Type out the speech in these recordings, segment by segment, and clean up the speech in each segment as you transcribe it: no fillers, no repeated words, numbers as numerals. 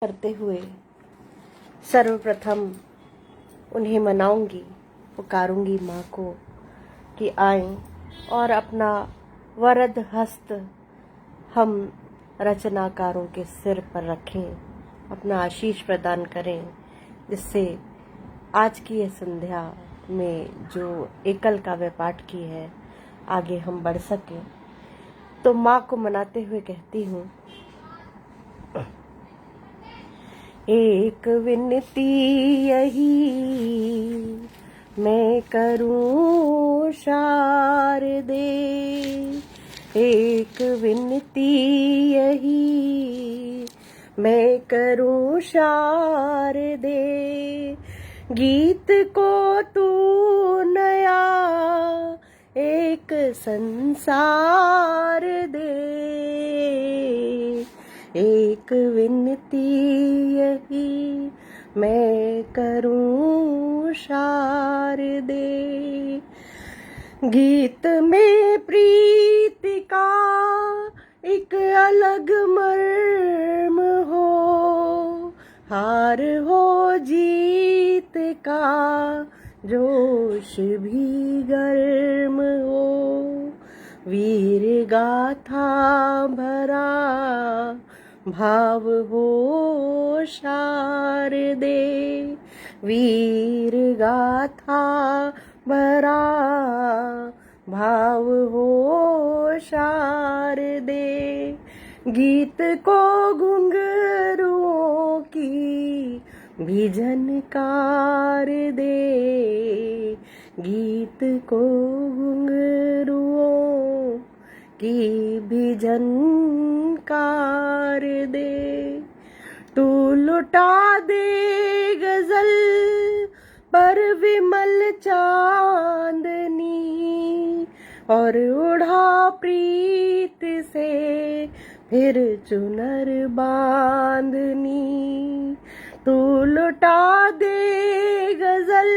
करते हुए सर्वप्रथम उन्हें मनाऊंगी, पुकारूंगी माँ को कि आएं और अपना वरद हस्त हम रचनाकारों के सिर पर रखें, अपना आशीष प्रदान करें, जिससे आज की यह संध्या में जो एकल काव्य पाठ की है आगे हम बढ़ सकें। तो माँ को मनाते हुए कहती हूँ, एक विनती यही मैं करूं शारदे, एक विनती यही मैं करूं शारदे, गीत को तू नया एक संसार दे, एक विनती यही मैं करूं शारदे। गीत में प्रीति का एक अलग मर्म हो, हार हो जीत का जोश भी गर्म हो, वीर गाथा भरा भाव हो शारदे, वीर गाथा भरा भाव हो शारदे, गीत को घुंघरुओं की भी झनकार दे, गीत को घुंघरुओं की भी झनकार दे, तू लुटा दे गजल पर विमल चांदनी, और उड़ा प्रीत से फिर चुनर बांधनी, तू लुटा दे गजल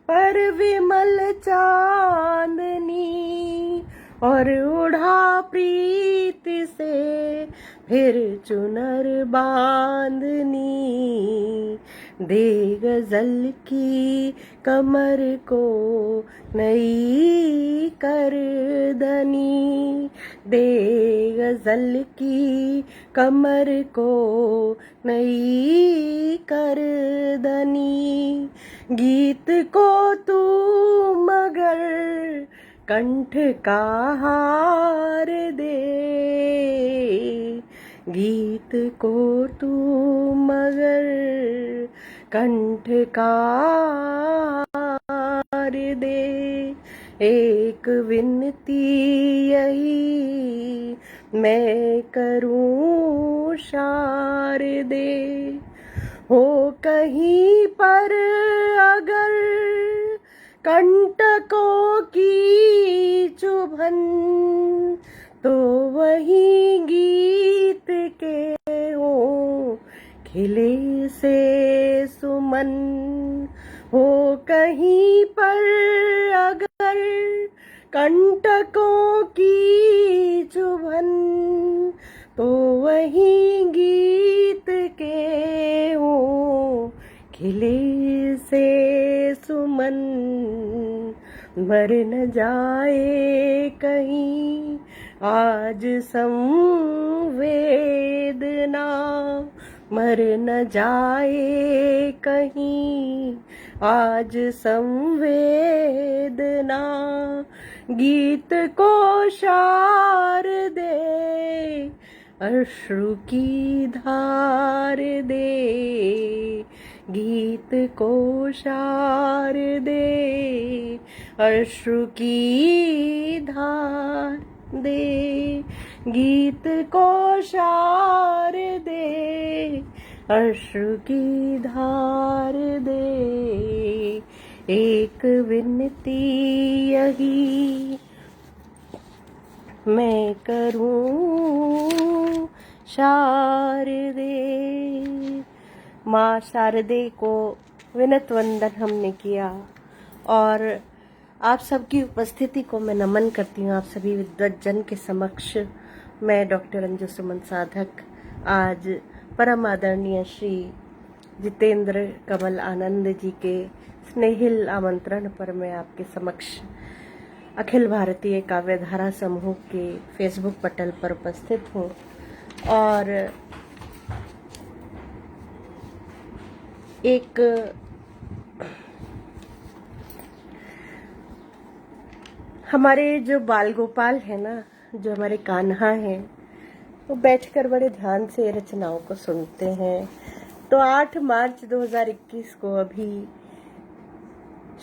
पर विमल चांदनी, और उड़ा प्रीत से फिर चुनर बांधनी, दे गजल की कमर को नई करदनी, दे गजल की कमर को नई करदनी, गीत को तू मगर कंठ का हार दे, गीत को तू मगर कंठ का हार दे, एक विनती यही मैं करूं शारदे, हो कहीं पर अगर कंटकों की चुभन, तो वही गीत के हो खिले से सुमन, हो कहीं पर अगर कंटकों की चुभन, तो वही गीत के हो खिले से सुमन, मर न जाए कहीं आज संवेदना, मर न जाए कहीं आज संवेदना, गीत को शार दे अश्रु की धार दे, गीत को शार दे अश्रु की धार दे, गीत को शार दे अश्रु की धार दे, एक विनती यही मैं करूं शारदे। माँ शारदे को विनत वंदन हमने किया और आप सबकी उपस्थिति को मैं नमन करती हूँ। आप सभी विद्वत जन के समक्ष मैं डॉक्टर अंजू सुमन साधक आज परम आदरणीय श्री जितेंद्र कमल आनंद जी के स्नेहिल आमंत्रण पर मैं आपके समक्ष अखिल भारतीय काव्यधारा समूह के फेसबुक पटल पर उपस्थित हूँ और एक हमारे जो बाल गोपाल है ना, जो हमारे कान्हा हैं, वो बैठकर बड़े ध्यान से रचनाओं को सुनते हैं। तो 8 मार्च 2021 को अभी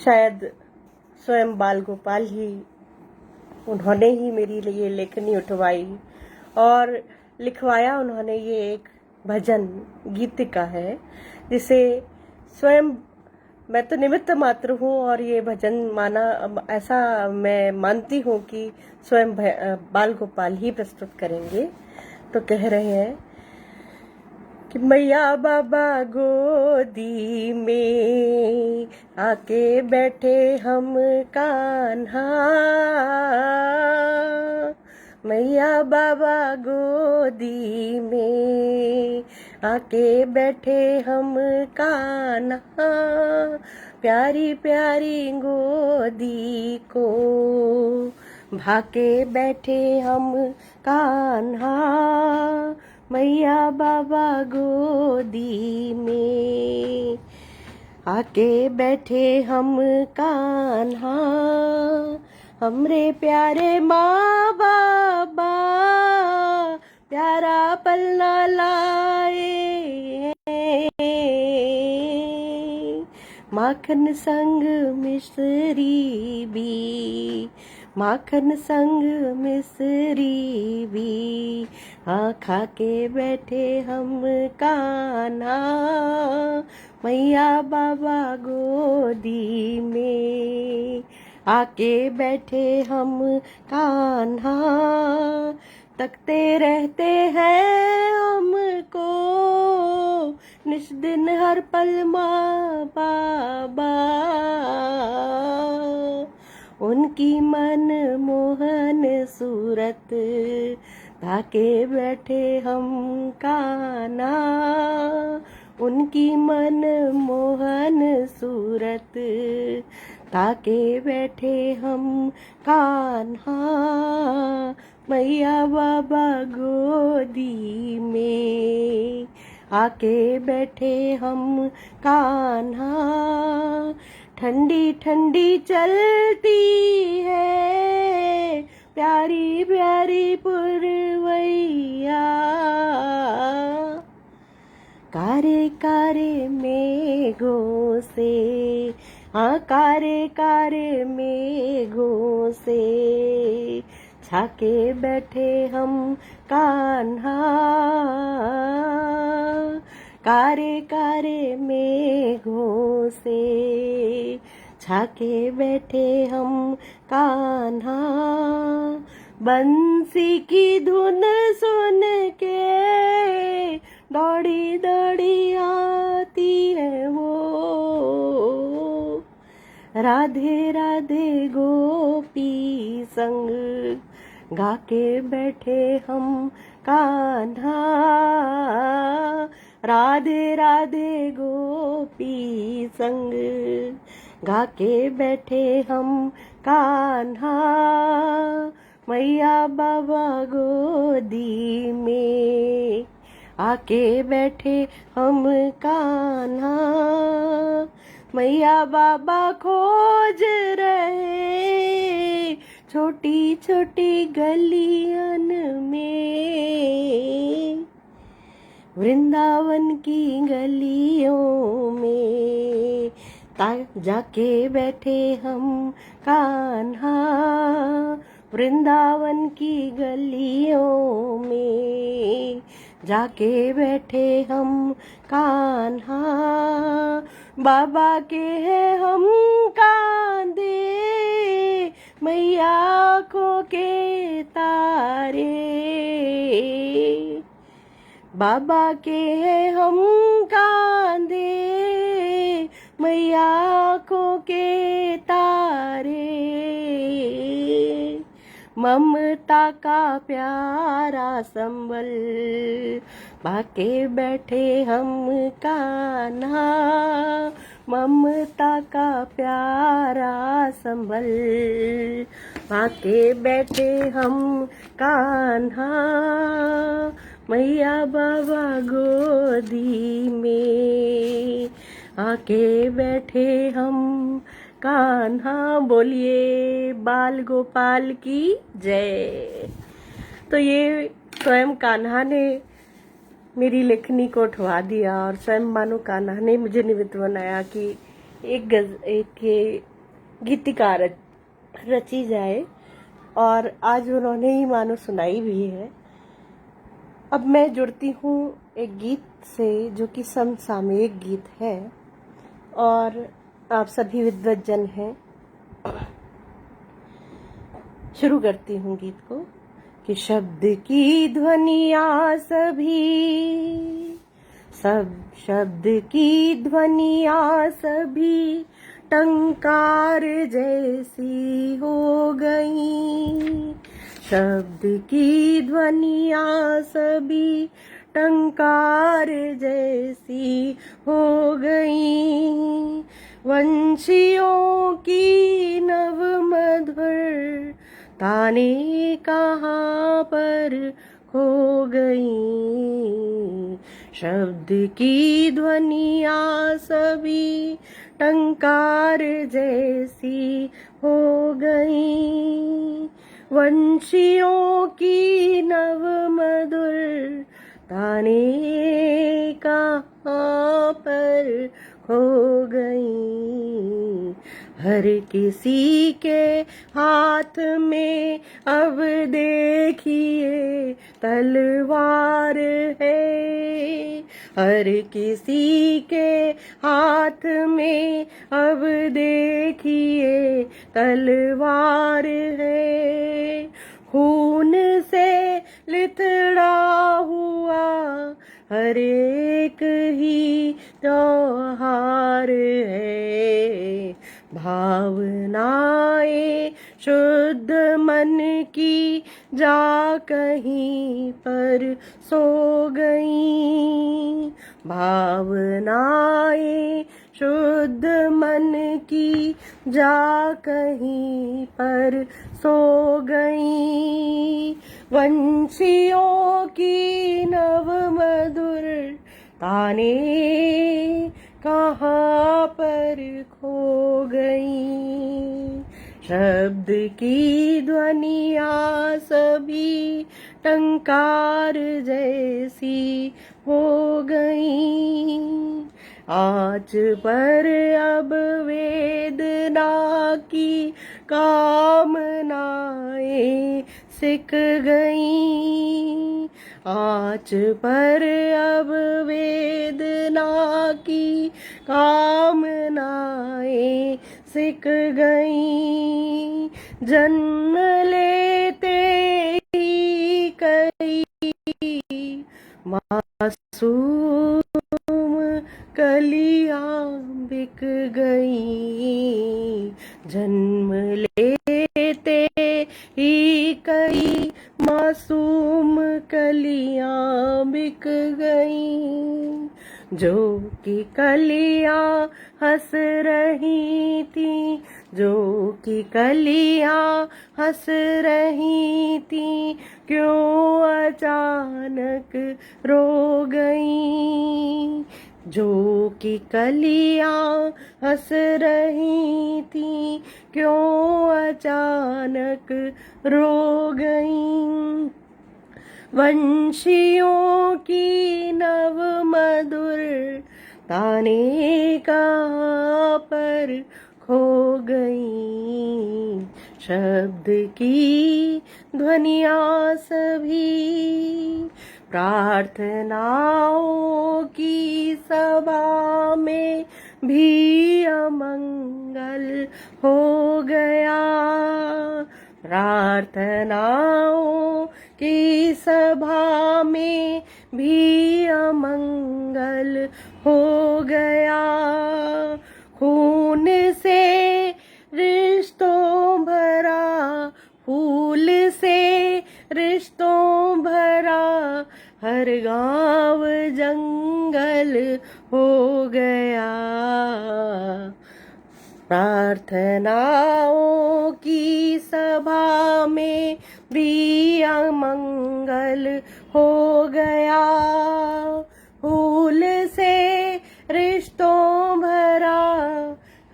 शायद स्वयं बाल गोपाल ही उन्होंने ही मेरी लिए लेखनी उठवाई और लिखवाया उन्होंने ये एक भजन गीतिका है, जिसे स्वयं मैं तो निमित्त मात्र हूँ और ये भजन माना ऐसा मैं मानती हूँ कि स्वयं बाल गोपाल ही प्रस्तुत करेंगे। तो कह रहे हैं कि मैया बाबा गोदी में आके बैठे हम कान्हा, मैया बाबा गोदी में आके बैठे हम कान्हा, प्यारी प्यारी गोदी को भाके बैठे हम कान्हा, मैया बाबा गोदी में आके बैठे हम कान्हा, हमरे प्यारे माँ बाबा प्यारा पलना लाए, माखन संग मिश्री भी, माखन संग मिश्री भी, खा के बैठे हम कान्हा, मैया बाबा गोदी में आके बैठे हम कान्हा, तकते रहते हैं हमको निस दिन हर पल माँ बाबा, उनकी मन मोहन सूरत ताके बैठे हम कान्हा, उनकी मन मोहन सूरत ताके बैठे हम कान्हा, मैया बाबा गोदी में आके बैठे हम कान्हा, ठंडी ठंडी चलती है प्यारी प्यारी पुरवैया, कारे कारे मेघों से, कारे कारे मेघों से छाके बैठे हम कान्हा, कारे कारे मेघों से छाके बैठे हम कान्हा, बंसी की धुन सुन के दौड़ी दौड़ी आती है वो, राधे राधे गोपी संग गाके बैठे हम कान्हा, राधे राधे गोपी संग गाके बैठे हम कान्हा, मैया बाबा गोदी में आके बैठे हम कान्हा, मैया बाबा खोज रहे छोटी छोटी गलियन में, वृंदावन की गलियों में जाके बैठे हम कान्हा, वृंदावन की गलियों में जाके बैठे हम कान्हा, बाबा के हैं हम कांधे मैया आँखों के तारे, बाबा के हैं हम कांधे मैया आँखों के तारे, ममता का प्यारा संबल भाके बैठे हम कान्हा, ममता का प्यारा संभल। भाके बैठे हम कान्हा, मैया बाबा गोदी में। आके बैठे हम कान्हा, बोलिए बाल गोपाल की जय। तो ये स्वयं कान्हा ने मेरी लेखनी को उठवा दिया और स्वयं मानो कान्हा ने मुझे निमित्त बनाया कि एक ये गीतिका रची जाए, और आज उन्होंने ही मानो सुनाई भी है। अब मैं जुड़ती हूँ एक गीत से जो कि समसामयिक गीत है, और आप सभी विद्वज्जन हैं। शुरू करती हूँ गीत को कि शब्द की ध्वनियाँ सभी, सब शब्द की ध्वनियाँ सभी टंकार जैसी हो गई। शब्द की ध्वनियाँ सभी टंकार जैसी हो गई। वंशियों की नव मधुर ताने कहाँ पर खो गई। शब्द की ध्वनियाँ सभी टंकार जैसी हो गई। वंशियों की नव मधुर ताने कहाँ पर खो गई। हर किसी के हाथ में अब देखिए तलवार है। हर किसी के हाथ में अब देखिए तलवार है। खून से लिथड़ा हुआ हर एक ही त्योहार है। भावनाएं शुद्ध मन की जा कहीं पर सो गई। भावनाएं शुद्ध मन की जा कहीं पर सो गई। वंशियों की नव मधुर ताने कहाँ पर खो गई। शब्द की ध्वनियाँ सभी टंकार जैसी हो गई। आज पर अब वेदना की कामनाएं सिक गई। आज पर अब वेदना की कामनाएं सिक गई। जन्म लेते ही कई मासूम कलियां बिक गई। जन्म लेते ही कई मासूम कलियां बिक गई। जो कि कलियां हंस रही थी, जो कि कलियां हंस रही थी, क्यों अचानक रो गई। जो कि कलियां हंस रही थी, क्यों अचानक रो गई। वंशियों की नव मधुर ताने कहाँ पर खो गई। शब्द की ध्वनियाँ सभी प्रार्थनाओं की सभा में भी अमंगल हो गया। प्रार्थनाओं की सभा में भी अमंगल हो गया। खून से रिश्तों भरा, फूल से रिश्तों भरा हर गांव जंगल हो गया। प्रार्थनाओं की सभा में भी अमंगल हो गया। फूल से रिश्तों भरा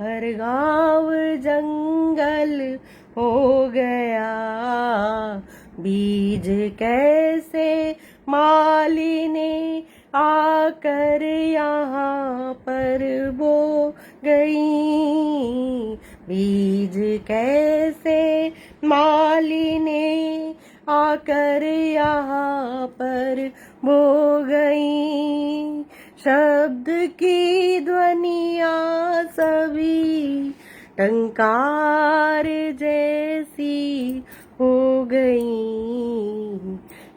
हर गांव जंगल हो गया। बीज कैसे माली ने आकर यहाँ पर बो गई। बीज कैसे माली ने आकर यहाँ पर बो गई। शब्द की ध्वनियाँ सभी टंकार जैसी हो गई।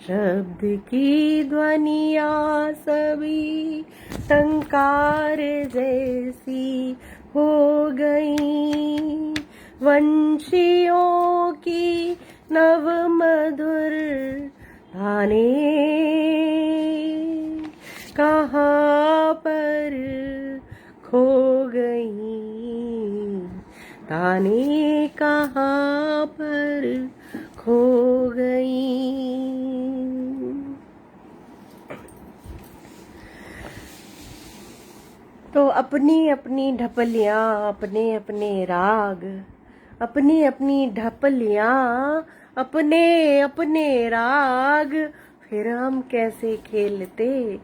शब्द की ध्वनियाँ सभी टंकार जैसी हो गई। वंशियों की नव मधुर ताने कहाँ पर खो गई। ताने कहाँ पर खो गई। तो अपनी अपनी ढपलियाँ, अपने अपने राग, अपनी अपनी ढपलियाँ, अपने अपने राग, फिर हम कैसे खेलते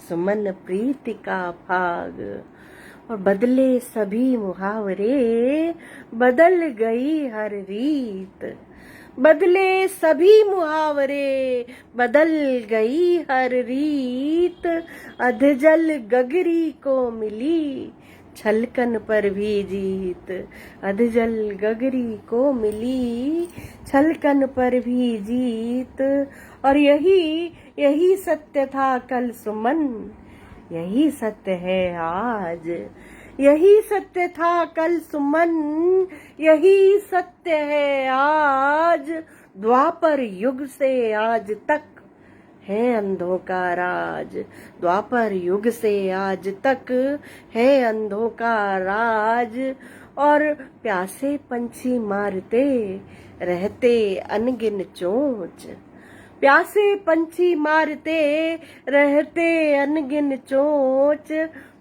सुमन प्रीति का भाग। और बदले सभी मुहावरे, बदल गई हर रीत। बदले सभी मुहावरे, बदल गई हर रीत। अधजल गगरी को मिली छलकन पर भी जीत। अधजल गगरी को मिली छलकन पर भी जीत। और यही सत्य था कल सुमन, यही सत्य है आज। यही सत्य था कल सुमन, यही सत्य है आज। द्वापर युग से आज तक है अंधों का राज। द्वापर युग से आज तक है अंधों का राज। और प्यासे पंछी मारते रहते अनगिन चोंच। प्यासे पंछी मारते रहते अनगिन चोंच।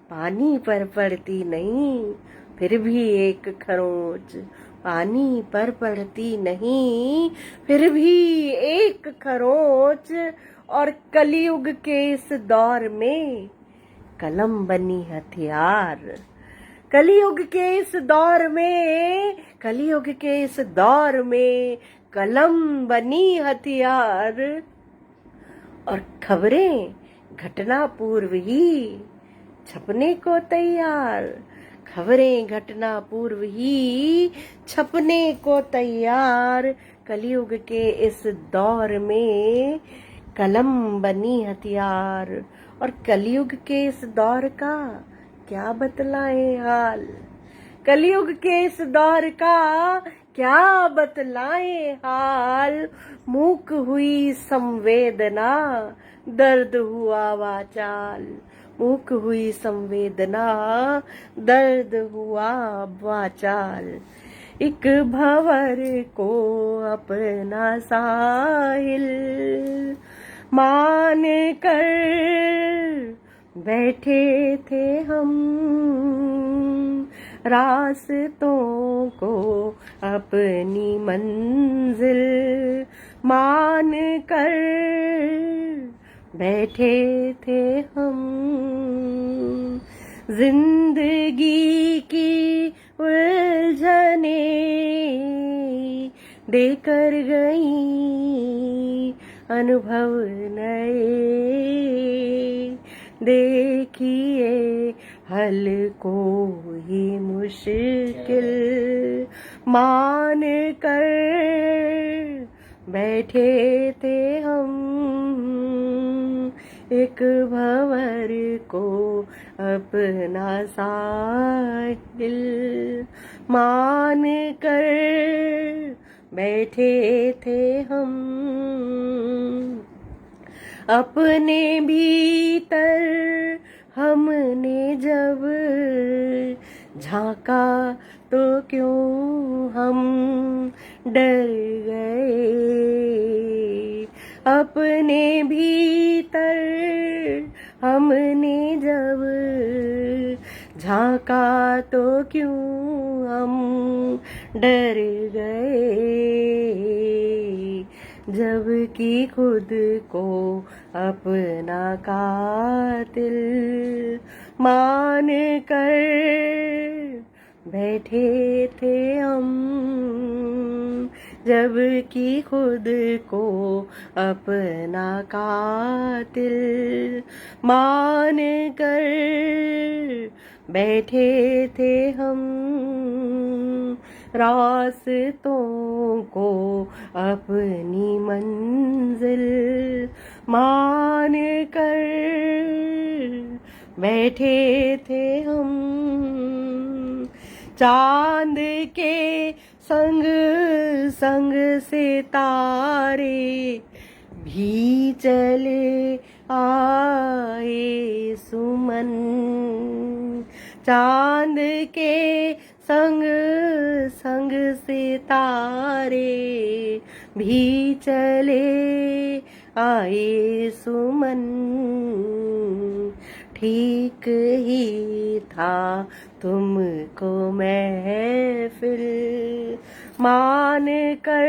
पानी पर पड़ती नहीं फिर भी एक खरोंच। पानी पर पड़ती नहीं फिर भी एक खरोंच। और कलयुग के इस दौर में कलम बनी हथियार। कलयुग के इस दौर में, कलयुग के इस दौर में कलम बनी हथियार। और खबरें घटना पूर्व ही छपने को तैयार। खबरें घटना पूर्व ही छपने को तैयार। कलयुग के इस दौर में कलम बनी हथियार। और कलयुग के इस दौर का क्या बतलाएं हाल। कलयुग के इस दौर का क्या बतलाएं हाल। मूक हुई संवेदना, दर्द हुआ वाचाल। मूक हुई संवेदना, दर्द हुआ वाचाल। एक भंवर को अपना साहिल मान कर बैठे थे हम। रास्तों को अपनी मंजिल मान कर बैठे थे हम। जिंदगी की उलझने देकर गई अनुभव नए। देखिए हल को ही मुश्किल मान कर बैठे थे हम। एक भंवर को अपना साहिल मान कर बैठे थे हम। अपने भीतर हमने जब झांका तो क्यों हम डर गए। अपने भीतर हमने जब झांका तो क्यों हम डर गए। जबकि खुद को अपना कातिल मान कर बैठे थे हम। जबकि खुद को अपना कातिल मान कर बैठे थे हम। रास्तों को अपनी मंजिल मान कर बैठे थे हम। चांद के संग संग सितारे भी चले आए सुमन। चांद के संग संग सितारे भी चले आए सुमन। ठीक ही था तुमको महफिल मान कर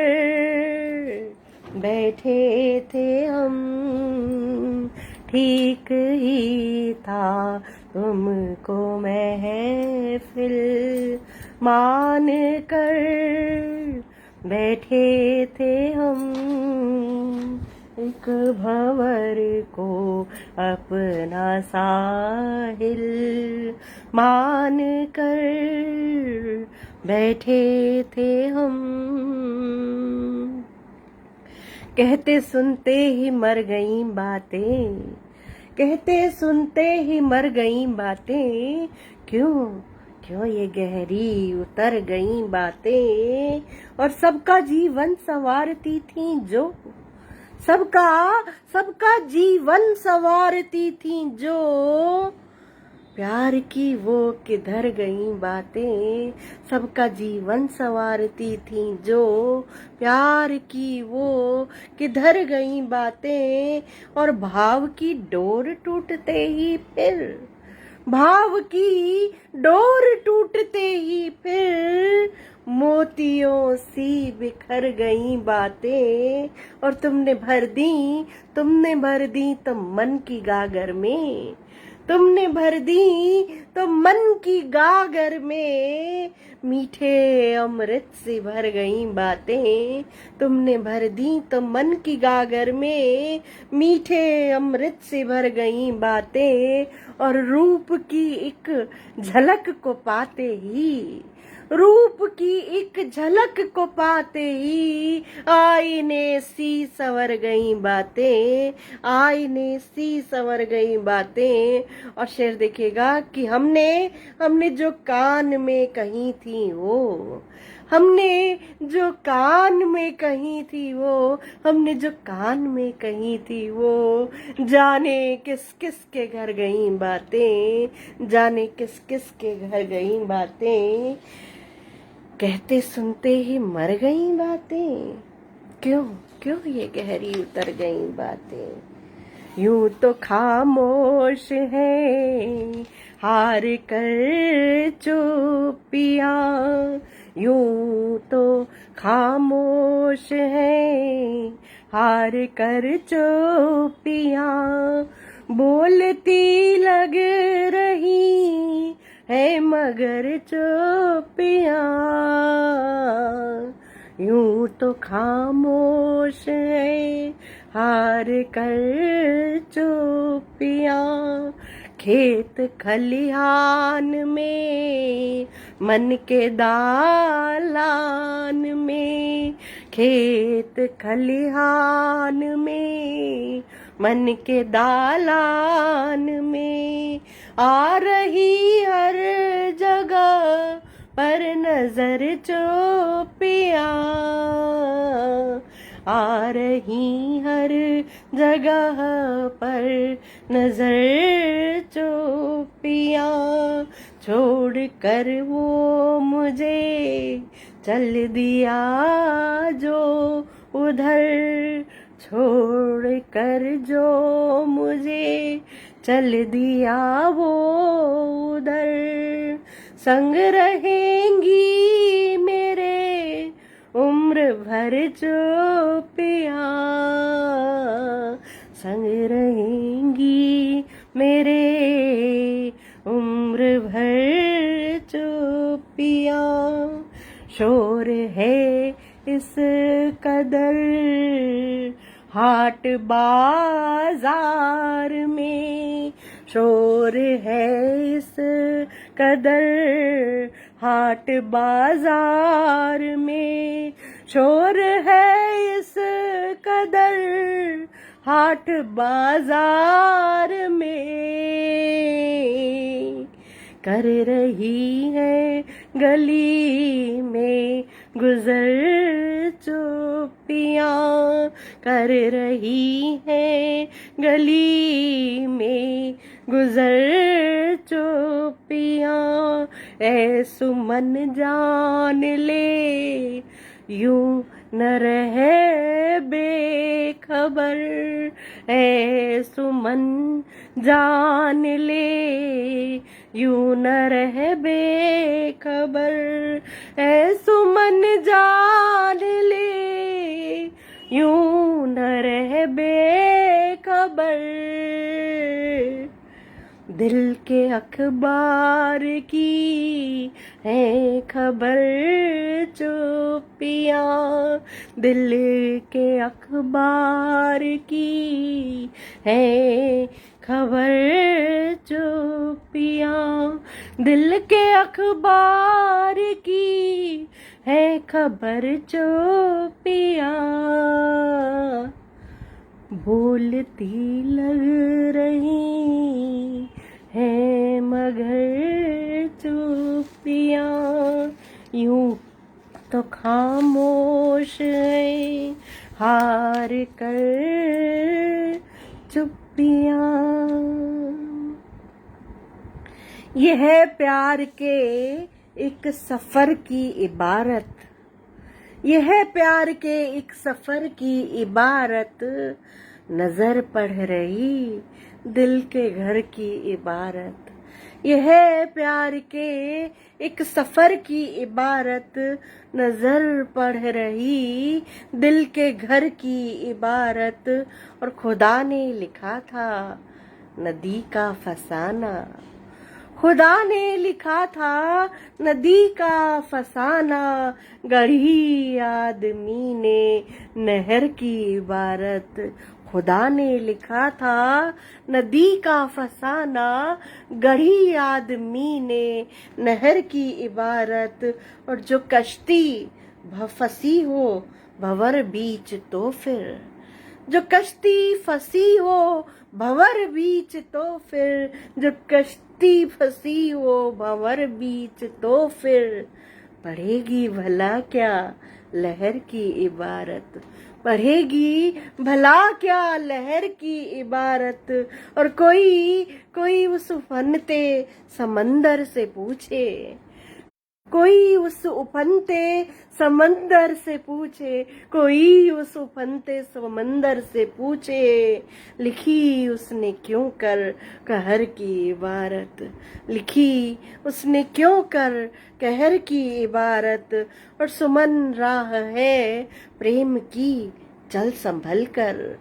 बैठे थे हम। ठीक ही था तुमको महफिल मान कर बैठे थे हम। एक भंवर को अपना साहिल मान कर बैठे थे हम। कहते सुनते ही मर गई बातें, कहते सुनते ही मर गई बातें। क्यों क्यों ये गहरी उतर गई बातें। और सबका जीवन संवारती थी जो, सबका सबका जीवन संवारती थी जो। प्यार की वो किधर गई बातें। सबका जीवन संवारती थी जो। प्यार की वो किधर गई बातें। और भाव की डोर टूटते ही फिर, भाव की डोर टूटते ही फिर मोतियों सी बिखर गई बातें। और तुमने भर दी, तुमने भर दी तो मन की गागर में। तुमने भर दी तो मन की गागर में मीठे अमृत से भर गई बातें। तुमने भर दी तो मन की गागर में मीठे अमृत से भर गई बातें। और रूप की एक झलक को पाते ही, रूप की एक झलक को पाते ही आईने सी संवर गई बातें। आईने सी संवर गई बातें। और शेर देखिएगा कि हमने जो कान में कही थी वो, हमने जो कान में कही थी वो, हमने जो कान में कही थी वो। जाने किस किस के घर गई बातें, जाने किस किस के घर गई बातें। कहते सुनते ही मर गई बातें। क्यों क्यों ये गहरी उतर गई बातें। यूं तो खामोश है हार कर चुपिया। यूं तो खामोश है हार कर चुपिया। बोलती लग रही है मगर चुपिया। यूं तो खामोश है हार कर चुपिया। खेत खलिहान में मन के दालान में। खेत खलिहान में मन के दालान में। आ रही हर जगह पर नजर चुपिया। आ रही हर जगह पर नजर जो पिया, छोड़ कर वो मुझे चल दिया जो उधर, छोड़ कर जो मुझे चल दिया वो उधर। संग रहेंगी मेरे उम्र भर जो पिया, संग रहेंगी मेरे उम्र भर जो पिया। शोर है इस कदर हाट बाजार में, शोर है इस कदर हाट बाजार में, शोर है इस कदर हाट बाजार में। कर रही है गली में गुजर चुपियाँ, कर रही है गली में गुजर चुपियाँ। ऐ सुमन जान ले यूं न रहे बेखबर, ऐ सुमन जान ले यूं न रहे बेखबर, ऐ सुमन जान ले यूं न रहे बेखबर। दिल के अखबार की है खबर चुपियाँ, दिल के अखबार की है खबर चुपियाँ, दिल के अखबार की है खबर चुपियाँ। बोलती लग रही है मगर चुपियाँ, यूं तो खामोश है हार कर चुपियाँ। यह है प्यार के एक सफर की इबारत, यह है प्यार के एक सफर की इबारत, नजर पढ़ रही दिल के घर की इबारत। यह है प्यार के एक सफर की इबारत, नजर पढ़ रही दिल के घर की इबारत। और खुदा ने लिखा था नदी का फसाना, खुदा ने लिखा था नदी का फसाना, गढ़ी आदमी ने नहर की इबारत। खुदा ने लिखा था नदी का फसाना, गढ़ी आदमी ने नहर की इबारत। और जो कश्ती फंसी हो भंवर बीच तो फिर, जो कश्ती फंसी हो भंवर बीच तो फिर, जब कश्ती फंसी हो भंवर बीच तो फिर, पढ़ेगी भला क्या लहर की इबारत, पढ़ेगी भला क्या लहर की इबारत। और कोई उस उफनते समंदर से पूछे, कोई उस उफनते समंदर से पूछे, कोई उस उफनते समंदर से पूछे, लिखी उसने क्यों कर कहर की इबारत, लिखी उसने क्यों कर कहर की इबारत। और सुमन राह है प्रेम की चल संभल कर,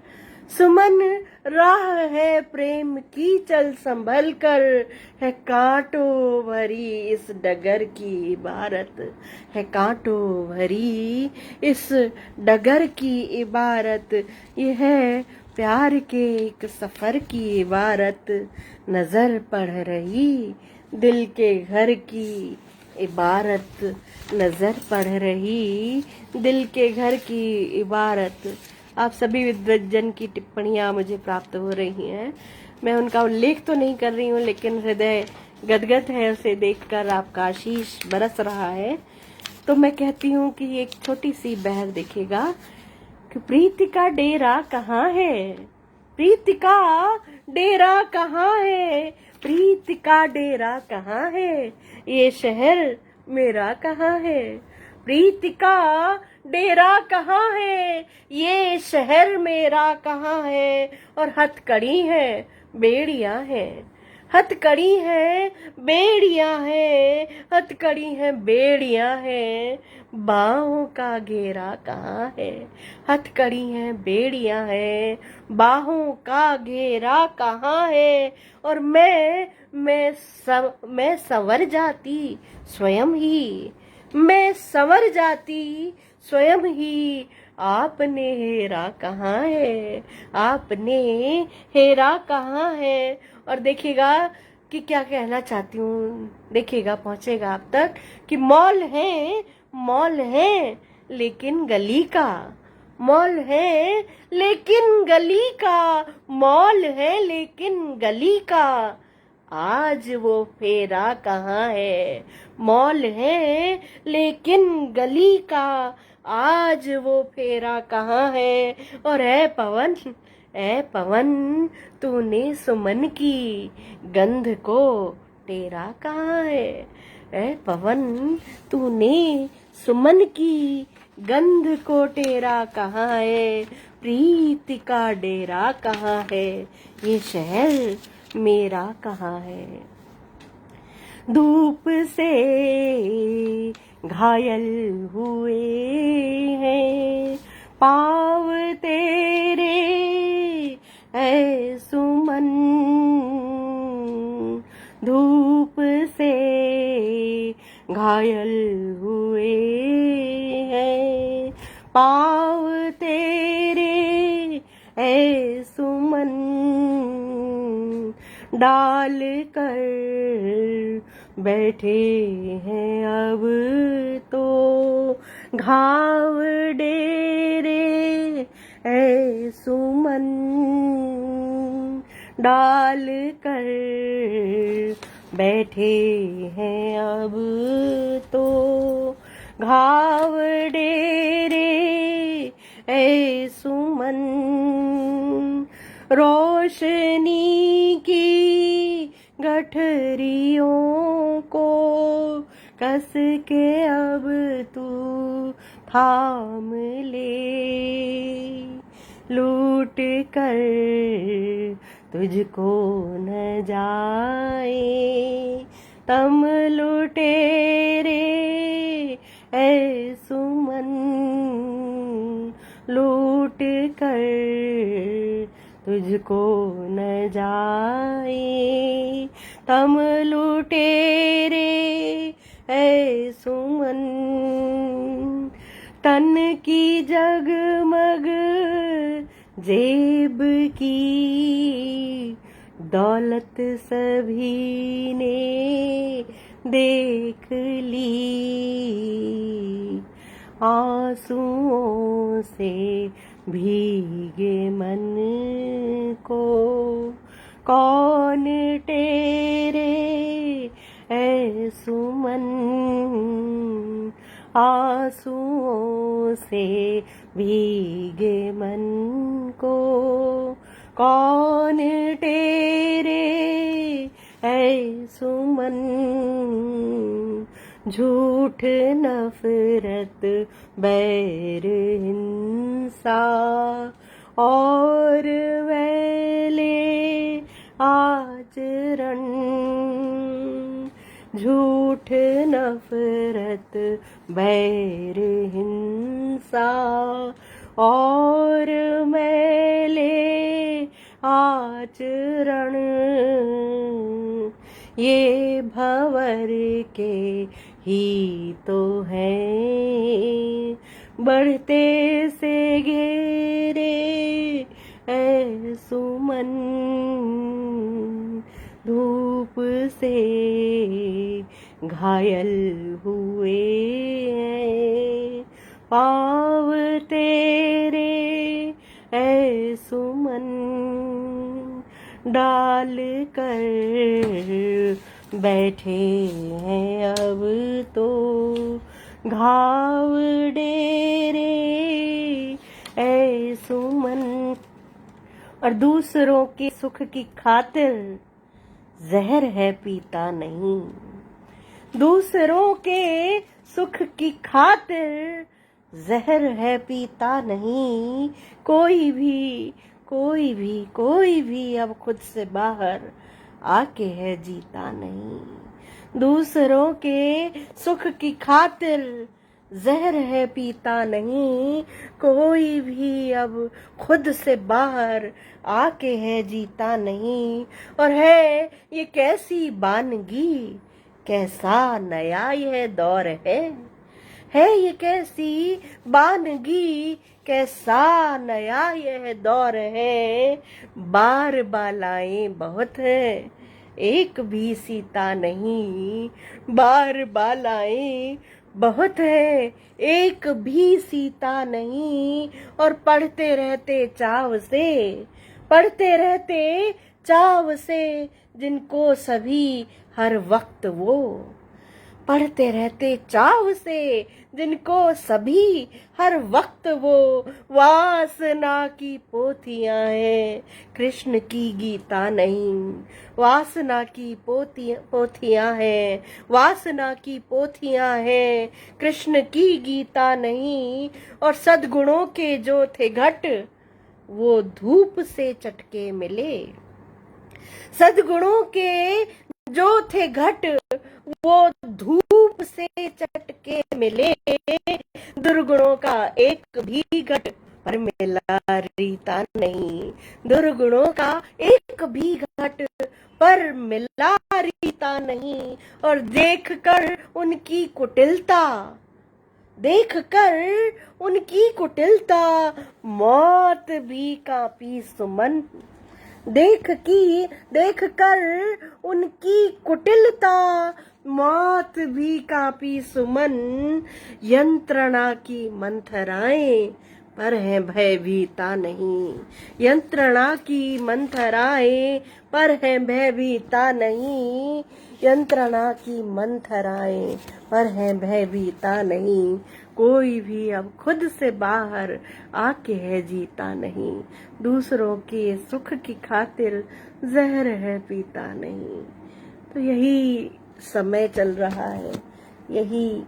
सुमन राह है प्रेम की चल संभल कर, है कांटों भरी इस डगर की इबारत, है कांटों भरी इस डगर की इबारत। यह है प्यार के एक सफर की इबारत, नजर पढ़ रही दिल के घर की इबारत, नजर पढ़ रही दिल के घर की इबारत। आप सभी विद्वज्जन की टिप्पणियाँ मुझे प्राप्त हो रही हैं। मैं उनका उल्लेख तो नहीं कर रही हूँ, लेकिन हृदय गदगद है उसे देखकर, आपका आशीष बरस रहा है। तो मैं कहती हूँ कि एक छोटी सी बहर देखिएगा कि प्रीति का डेरा कहाँ है, प्रीत का डेरा कहाँ है, प्रीत का डेरा कहाँ है, ये शहर मेरा कहाँ है। प्रीत का डेरा कहाँ है, ये शहर मेरा कहाँ है। और हथकड़ी है बेड़ियां है, हथकड़ी है बेड़ियां है, हथकड़ी है बेड़ियां है, बाहों का घेरा कहाँ है। हथकड़ी है बेड़ियां है, बाहों का घेरा कहाँ है। और मैं संवर जाती स्वयं ही, मैं संवर जाती स्वयं ही। आपने हेरा कहाँ है, आपने हेरा कहाँ है। और देखिएगा कि क्या कहना चाहती हूँ, देखिएगा पहुंचेगा आप तक कि मॉल है लेकिन गली का, मॉल है लेकिन गली का, मॉल है लेकिन गली का, आज वो फेरा कहाँ है। मॉल है लेकिन गली का, आज वो फेरा कहाँ है। और ऐ पवन तूने सुमन की गंध को तेरा कहाँ है। ऐ पवन तूने सुमन की गंध को तेरा कहाँ है। प्रीति का डेरा कहाँ है, ये शहर मेरा कहाँ है। धूप से घायल हुए हैं पाँव तेरे, ऐ सुमन। धूप से घायल हुए हैं पाँव तेरे, ऐ सुमन। डाल कर बैठे हैं अब तो घाव डेरे, ऐ सुमन। डाल कर बैठे हैं अब तो घाव डेरे, ऐ सुमन। रोशनी की गठरियों को कस के अब तू थाम ले, लूट कर तुझको न जाए तम लुटेरे, ऐ सुमन। लूट कर तुझको न जाए तम लुटेरे, ऐ सुमन। तन की जगमग जेब की दौलत सभी ने देख ली, आंसुओं से भीगे मन को कौन टेरे, ऐ सुमन। आंसुओं से भीगे मन को कौन टेरे, ऐ सुमन। झूठ नफरत बैर हिंसा और वैले आचरण, झूठ नफरत बैर हिंसा और मैले आचरण, ये भंवर के ही तो हैं बढ़ते से घेरे, ऐ सुमन। धूप से घायल हुए हैं पाँव तेरे, ऐ सुमन। डाल कर बैठे हैं अब तो घाव डेरे, ऐ सुमन। और दूसरों के सुख की खातिर जहर है पीता नहीं। दूसरों के सुख की खातिर जहर है पीता नहीं। कोई भी अब खुद से बाहर आके है जीता नहीं। दूसरों के सुख की खातिर जहर है पीता नहीं। कोई भी अब खुद से बाहर आके है जीता नहीं। और है ये कैसी बानगी, कैसा नया यह दौर है ये कैसी बानगी, कैसा नया यह दौर है। बार बालाएं बहुत है, एक भी सीता नहीं। बार बालाएं बहुत है, एक भी सीता नहीं। और पढ़ते रहते चाव से जिनको सभी हर वक्त वो। पढ़ते रहते चाव से जिनको सभी हर वक्त वो। वासना की पोथियां हैं, कृष्ण की गीता नहीं। वासना की पोथियां हैं, वासना की पोथियां हैं, कृष्ण की गीता नहीं। और सद्गुणों के जो थे घट, वो धूप से चटके मिले। सद्गुणों के जो थे घट, वो धूप से चटके मिले। दुर्गुणों का एक भी घट पर मिला रीता नहीं। दुर्गुणों का एक भी घट पर मिला रीता नहीं। और देखकर उनकी कुटिलता मौत भी कांपी सुमन। देख कर उनकी कुटिलता मौत भी कांपी सुमन। यंत्रणा की मंथराएं पर है भयभीता नहीं। यंत्रणा की मंथराएं पर है भयभीता नहीं। यंत्रणा की मंथराएं पर है भयभीता नहीं। कोई भी अब खुद से बाहर आके है जीता नहीं। दूसरों के सुख की खातिर जहर है पीता नहीं। तो यही समय चल रहा है, यही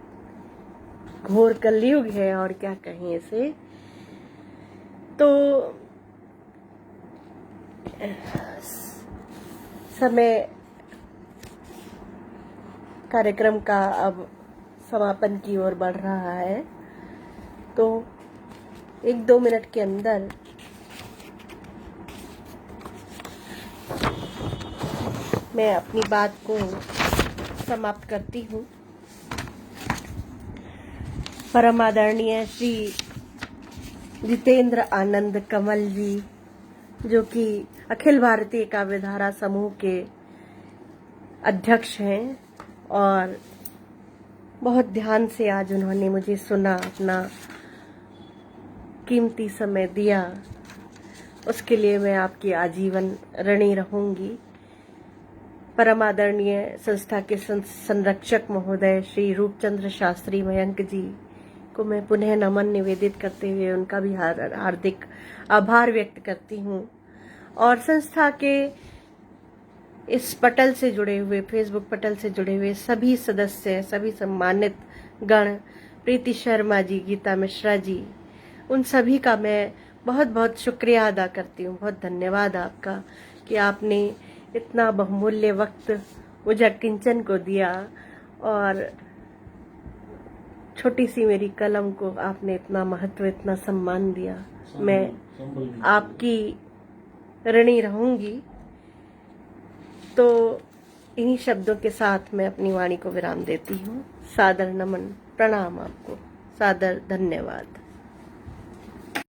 घोर कलयुग है, और क्या कहें इसे। तो समय कार्यक्रम का अब समापन की ओर बढ़ रहा है। तो 1-2 मिनट के अंदर मैं अपनी बात को समाप्त करती हूँ। परम आदरणीय श्री जितेंद्र आनंद कमल जी, जो कि अखिल भारतीय काव्यधारा समूह के अध्यक्ष हैं, और बहुत ध्यान से आज उन्होंने मुझे सुना, अपना कीमती समय दिया, उसके लिए मैं आपकी आजीवन ऋणी रहूंगी। परम आदरणीय संस्था के संरक्षक महोदय श्री रूपचंद्र शास्त्री मयंक जी को मैं पुनः नमन निवेदित करते हुए उनका भी हार्दिक आभार व्यक्त करती हूँ। और संस्था के इस पटल से जुड़े हुए, फेसबुक पटल से जुड़े हुए सभी सदस्य, सभी सम्मानित गण, प्रीति शर्मा जी, गीता मिश्रा जी, उन सभी का मैं बहुत बहुत शुक्रिया अदा करती हूँ। बहुत धन्यवाद आपका कि आपने इतना बहुमूल्य वक्त मुझे किंचन को दिया, और छोटी सी मेरी कलम को आपने इतना महत्व, इतना सम्मान दिया। मैं आपकी ऋणी रहूंगी। तो इन्हीं शब्दों के साथ मैं अपनी वाणी को विराम देती हूँ। सादर नमन, प्रणाम आपको, सादर धन्यवाद।